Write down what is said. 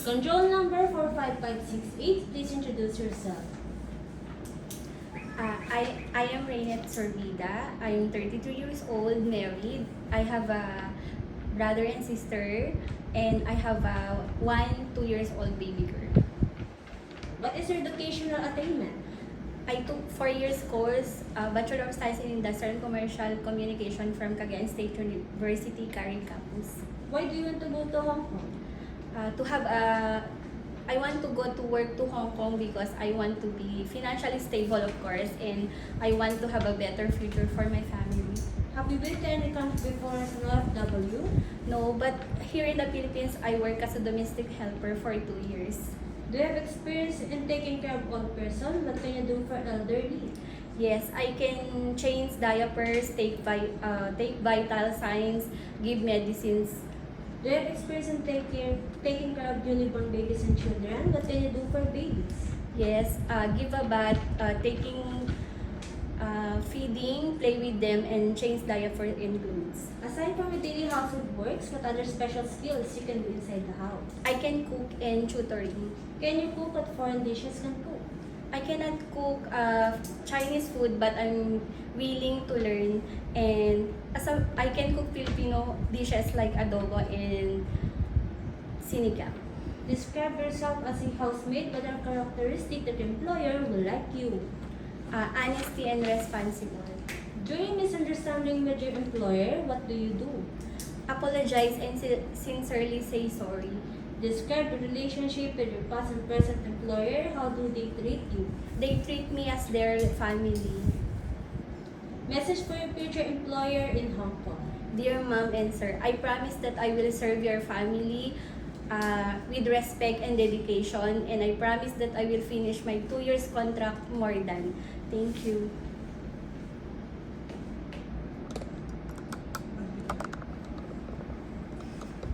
Control number 45568, please introduce yourself. I am Rainet Sorbida. I am 32 years old, married. I have a brother and sister, and I have a 2 years old baby girl. What is your educational attainment? I took 4 years course, Bachelor of Science in Industrial and Commercial Communication from Cagayan State University, Carin Campus. Why do you want to go to Hong Kong? I want to go to work to Hong Kong because I want to be financially stable, of course, and I want to have a better future for my family. Have you been to any country before as an OFW? No, but here in the Philippines, I work as a domestic helper for 2 years. Do you have experience in taking care of old person? What can you do for elderly? Yes, I can change diapers, take vital signs, give medicines. Do you have experience in taking care of newborn babies and children? What can you do for babies? Yes, give a bath, feeding, play with them, and change diaper and clothes. Aside from your daily household works, what other special skills you can do inside the house? I can cook and tutoring. Can you cook what foreign dishes can cook? I cannot cook Chinese food, but I'm willing to learn. And I can cook Filipino dishes like adobo and sinigang. Describe yourself as a housemaid. What are characteristics that your employer will like you? Honesty and responsible. During misunderstanding with your employer, what do you do? Apologize and sincerely say sorry. Describe the relationship with your past and present employer. How do they treat you? They treat me as their family. Message for your future employer in Hong Kong. Dear Mom and Sir, I promise that I will serve your family with respect and dedication, and I promise that I will finish my 2 years contract more than. Thank you.